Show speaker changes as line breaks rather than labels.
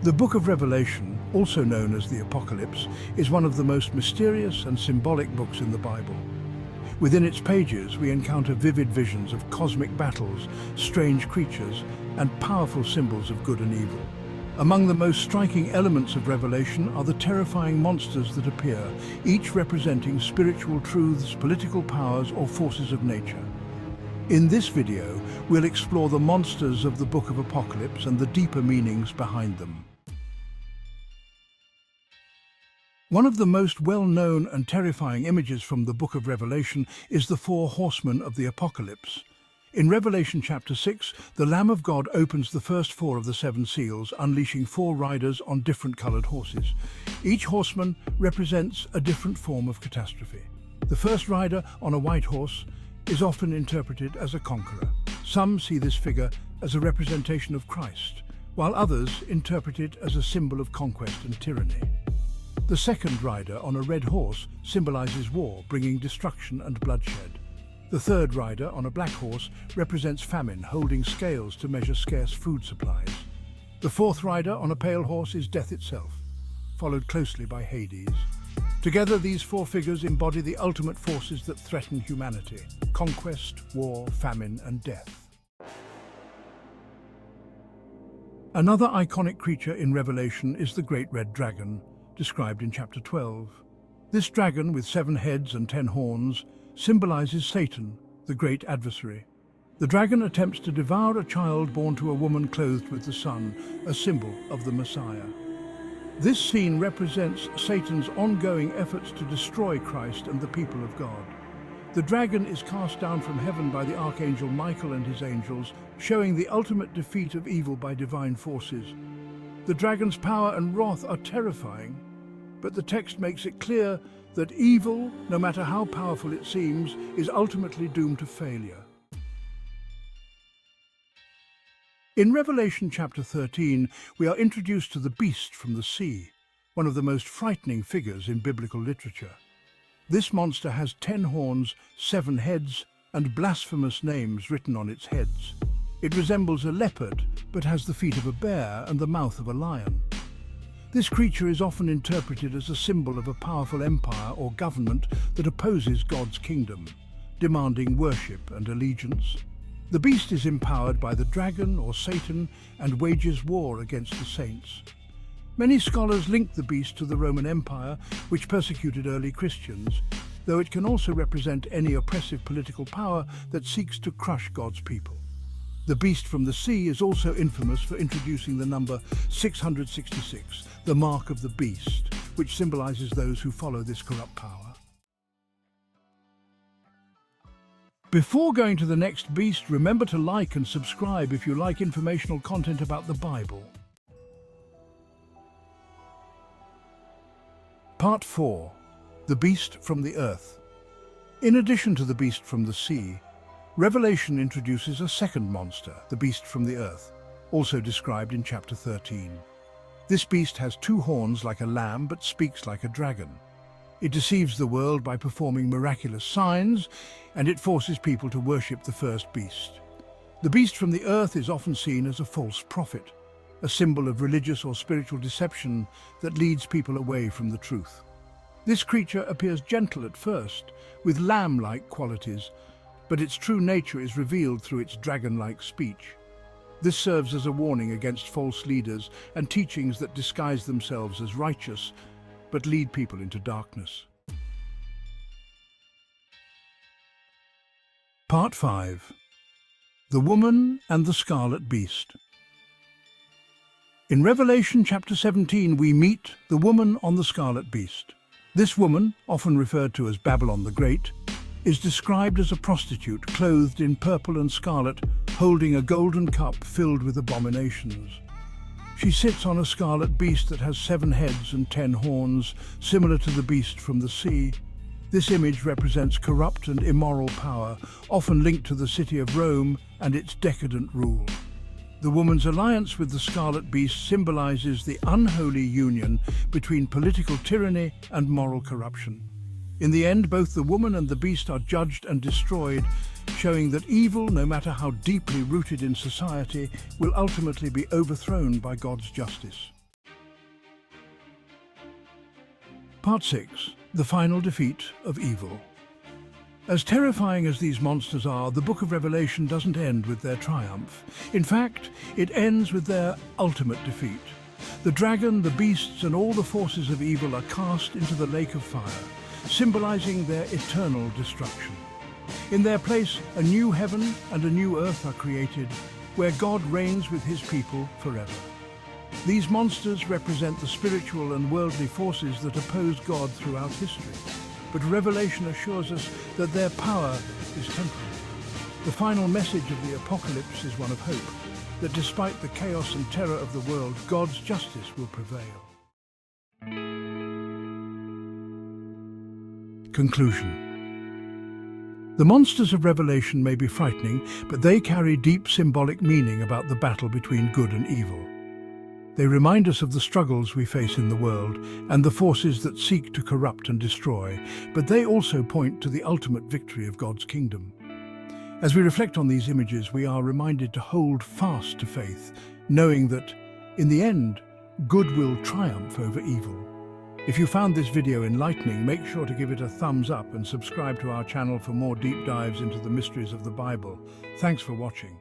The Book of Revelation, also known as the Apocalypse, is one of the most mysterious and symbolic books in the Bible. Within its pages, we encounter vivid visions of cosmic battles, strange creatures, and powerful symbols of good and evil. Among the most striking elements of Revelation are the terrifying monsters that appear, each representing spiritual truths, political powers, or forces of nature. In this video, we'll explore the monsters of the Book of Apocalypse and the deeper meanings behind them. One of the most well-known and terrifying images from the Book of Revelation is the Four Horsemen of the Apocalypse. In Revelation chapter 6, the Lamb of God opens the first four of the seven seals, unleashing four riders on different colored horses. Each horseman represents a different form of catastrophe. The first rider, on a white horse, is often interpreted as a conqueror. Some see this figure as a representation of Christ, while others interpret it as a symbol of conquest and tyranny. The second rider, on a red horse, symbolizes war, bringing destruction and bloodshed. The third rider, on a black horse, represents famine, holding scales to measure scarce food supplies. The fourth rider, on a pale horse, is death itself, followed closely by Hades. Together, these four figures embody the ultimate forces that threaten humanity: conquest, war, famine, and death. Another iconic creature in Revelation is the Great Red Dragon, described in chapter 12. This dragon, with 7 heads and 10 horns, symbolizes Satan, the great adversary. The dragon attempts to devour a child born to a woman clothed with the sun, a symbol of the Messiah. This scene represents Satan's ongoing efforts to destroy Christ and the people of God. The dragon is cast down from heaven by the archangel Michael and his angels, showing the ultimate defeat of evil by divine forces. The dragon's power and wrath are terrifying, but the text makes it clear that evil, no matter how powerful it seems, is ultimately doomed to failure. In Revelation chapter 13, we are introduced to the beast from the sea, one of the most frightening figures in biblical literature. This monster has 10 horns, 7 heads, and blasphemous names written on its heads. It resembles a leopard, but has the feet of a bear and the mouth of a lion. This creature is often interpreted as a symbol of a powerful empire or government that opposes God's kingdom, demanding worship and allegiance. The beast is empowered by the dragon or Satan and wages war against the saints. Many scholars link the beast to the Roman Empire, which persecuted early Christians, though it can also represent any oppressive political power that seeks to crush God's people. The beast from the sea is also infamous for introducing the number 666, the mark of the beast, which symbolizes those who follow this corrupt power. Before going to the next beast, remember to like and subscribe if you like informational content about the Bible. Part 4. The Beast from the Earth. In addition to the beast from the sea, Revelation introduces a second monster, the beast from the earth, also described in chapter 13. This beast has 2 horns like a lamb but speaks like a dragon. It deceives the world by performing miraculous signs, and it forces people to worship the first beast. The beast from the earth is often seen as a false prophet, a symbol of religious or spiritual deception that leads people away from the truth. This creature appears gentle at first, with lamb-like qualities, but its true nature is revealed through its dragon-like speech. This serves as a warning against false leaders and teachings that disguise themselves as righteous, but lead people into darkness. Part 5. The Woman and the Scarlet Beast. In Revelation chapter 17, we meet the woman on the Scarlet Beast. This woman, often referred to as Babylon the Great, is described as a prostitute clothed in purple and scarlet, holding a golden cup filled with abominations. She sits on a scarlet beast that has 7 heads and 10 horns, similar to the beast from the sea. This image represents corrupt and immoral power, often linked to the city of Rome and its decadent rule. The woman's alliance with the Scarlet Beast symbolizes the unholy union between political tyranny and moral corruption. In the end, both the woman and the beast are judged and destroyed, showing that evil, no matter how deeply rooted in society, will ultimately be overthrown by God's justice. Part 6. The Final Defeat of Evil. As terrifying as these monsters are, the Book of Revelation doesn't end with their triumph. In fact, it ends with their ultimate defeat. The dragon, the beasts, and all the forces of evil are cast into the lake of fire, symbolizing their eternal destruction. In their place, a new heaven and a new earth are created, where God reigns with his people forever. These monsters represent the spiritual and worldly forces that oppose God throughout history. But Revelation assures us that their power is temporary. The final message of the apocalypse is one of hope, that despite the chaos and terror of the world, God's justice will prevail. Conclusion. The monsters of Revelation may be frightening, but they carry deep symbolic meaning about the battle between good and evil. They remind us of the struggles we face in the world and the forces that seek to corrupt and destroy, but they also point to the ultimate victory of God's kingdom. As we reflect on these images, we are reminded to hold fast to faith, knowing that, in the end, good will triumph over evil. If you found this video enlightening, make sure to give it a thumbs up and subscribe to our channel for more deep dives into the mysteries of the Bible. Thanks for watching.